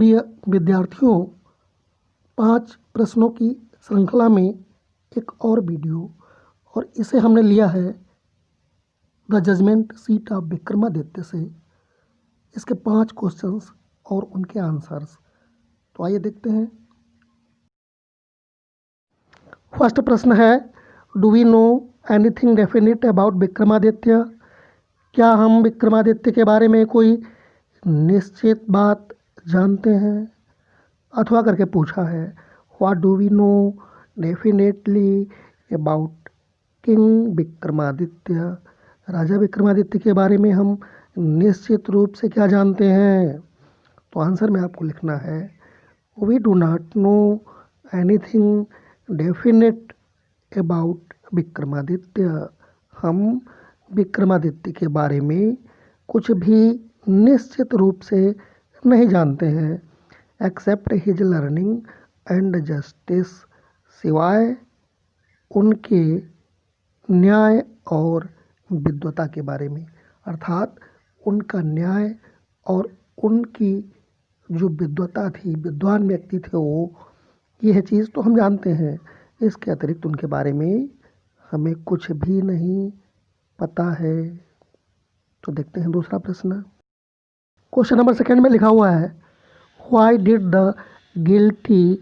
प्रिय विद्यार्थियों, 5 प्रश्नों की श्रृंखला में एक और वीडियो, और इसे हमने लिया है the judgement seat of Vikramaditya से। इसके 5 क्वेश्चंस और उनके आंसर्स। तो आइए देखते हैं। फर्स्ट प्रश्न है, do we know anything definite about Vikramaditya? क्या हम विक्रमादित्य के बारे में कोई निश्चित बात जानते हैं? अथवा करके पूछा है, what do we know definitely about king Vikramaditya? राजा विक्रमादित्य के बारे में हम निश्चित रूप से क्या जानते हैं? तो आंसर में आपको लिखना है, we do not know anything definite about Vikramaditya. हम विक्रमादित्य के बारे में कुछ भी निश्चित रूप से नहीं जानते हैं। Except his learning and justice, सिवाय उनके न्याय और विद्वता के बारे में। अर्थात उनका न्याय और उनकी जो विद्वता थी, विद्वान व्यक्ति थे वो, यह चीज़ तो हम जानते हैं। इसके अतिरिक्त उनके बारे में हमें कुछ भी नहीं पता है। तो देखते हैं दूसरा प्रश्न। क्वेश्चन नंबर 2 में लिखा हुआ है, why did the guilty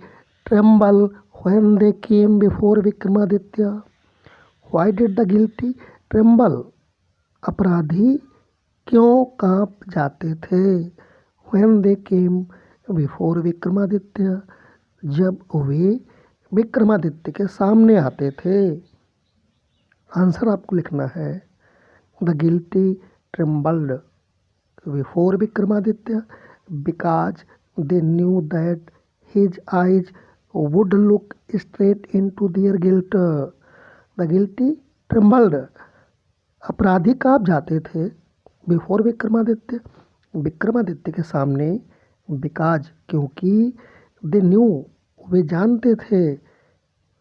tremble when they came before Vikramaditya? Why did the guilty tremble? अपराधी क्यों कांप जाते थे? When they came before Vikramaditya, जब वे विक्रमादित्य के सामने आते थे। आंसर आपको लिखना है, the guilty trembled before Vikramaditya because they knew that his eyes would look straight into their guilt. The guilty trembled. अपराधी कांप जाते थे बिफोर विक्रमादित्य, विक्रमादित्य के सामने, बिकॉज क्योंकि दे न्यू, वे जानते थे,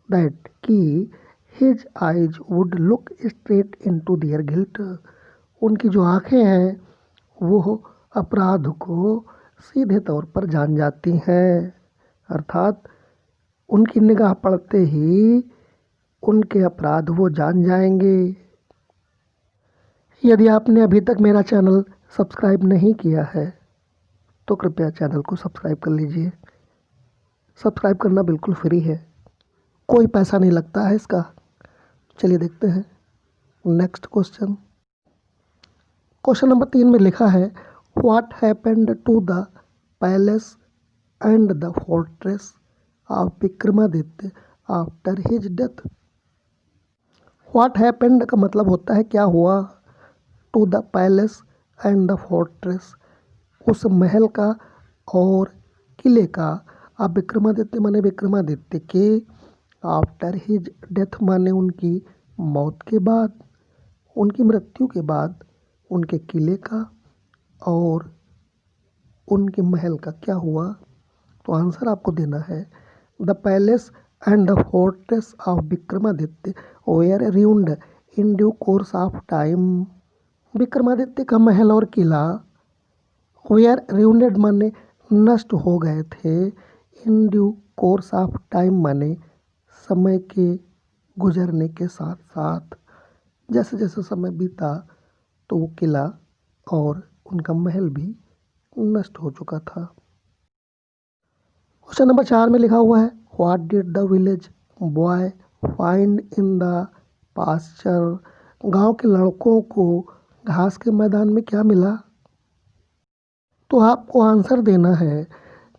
दैट कि his eyes would look straight into their guilt, उनकी जो आंखें हैं वो अपराध को सीधे तौर पर जान जाती हैं। अर्थात उनकी निगाह पड़ते ही उनके अपराध वो जान जाएंगे। यदि आपने अभी तक मेरा चैनल सब्सक्राइब नहीं किया है तो कृपया चैनल को सब्सक्राइब कर लीजिए। सब्सक्राइब करना बिल्कुल फ्री है, कोई पैसा नहीं लगता है इसका। चलिए देखते हैं नेक्स्ट क्वेश्चन। क्वेश्चन नंबर 3 में लिखा है, What happened to the palace and the fortress of Vikramaditya after his death? What happened का मतलब होता है क्या हुआ, to the palace and the fortress, उस महल का और किले का, अब विक्रमादित्य माने विक्रमादित्य के, आफ्टर हिज डेथ माने उनकी मौत के बाद, उनकी मृत्यु के बाद उनके किले का और उनके महल का क्या हुआ। तो आंसर आपको देना है, the palace and the fortress of Vikramaditya were ruined in due course of time. Vikramaditya का महल और किला वेयर रूइंड माने नष्ट हो गए थे, इन ड्यू कोर्स ऑफ टाइम माने समय के गुजरने के साथ साथ, जैसे जैसे समय बीता तो वो किला और उनका महल भी नष्ट हो चुका था। क्वेश्चन नंबर 4 में लिखा हुआ है, what did the village boy find in the pasture? गांव के लड़कों को घास के मैदान में क्या मिला? तो आपको आंसर देना है,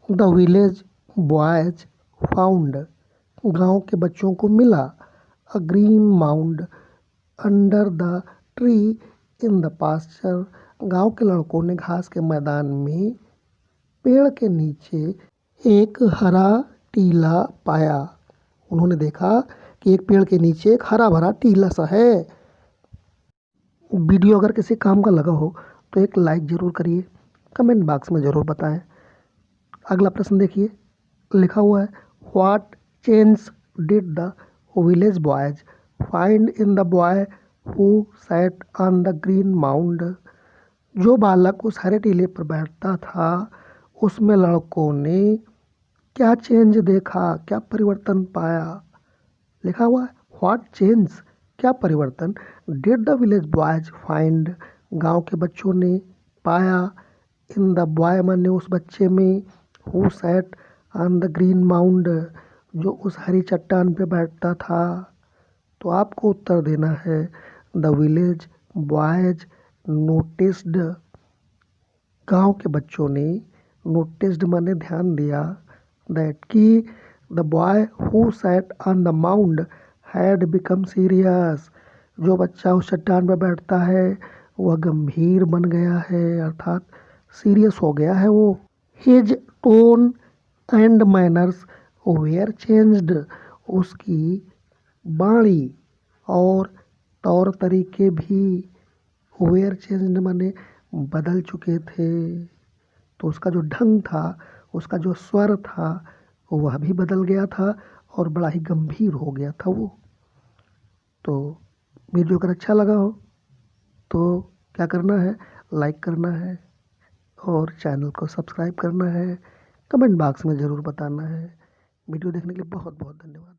द विलेज बॉयज फाउंड, गांव के बच्चों को मिला, a green mound under the tree in the pasture, गांव के लड़कों ने घास के मैदान में पेड़ के नीचे एक हरा टीला पाया। उन्होंने देखा कि एक पेड़ के नीचे एक हरा भरा टीला सा है। वीडियो अगर किसी काम का लगा हो तो एक लाइक ज़रूर करिए, कमेंट बॉक्स में ज़रूर बताएं। अगला प्रश्न देखिए, लिखा हुआ है, what change did the village boys find in the boy who sat on the green mound? जो बालक उस हरे टीले पर बैठता था उसमें लड़कों ने क्या चेंज देखा, क्या परिवर्तन पाया। लिखा हुआ है व्हाट चेंज, क्या परिवर्तन did the village boys find, गांव के बच्चों ने पाया। इन द बॉय माने उस बच्चे में, who sat on the green mound, जो उस हरी चट्टान पे बैठता था। तो आपको उत्तर देना है द विलेज बॉयज नोटिस्ड, गांव के बच्चों ने, नोटिस्ड माने ध्यान दिया, दैट कि the boy who sat on the mound had become serious, जो बच्चा उस चट्टान पर बैठता है वह गंभीर बन गया है, अर्थात सीरियस हो गया है वो। His tone and manners were changed, उसकी वाणी और तौर तरीके भी वेयर चेंज्ड माने बदल चुके थे। तो उसका जो ढंग था, उसका जो स्वर था वह भी बदल गया था और बड़ा ही गंभीर हो गया था वो। तो वीडियो अगर अच्छा लगा हो तो क्या करना है, लाइक करना है और चैनल को सब्सक्राइब करना है, कमेंट बॉक्स में ज़रूर बताना है। वीडियो देखने के लिए बहुत बहुत धन्यवाद।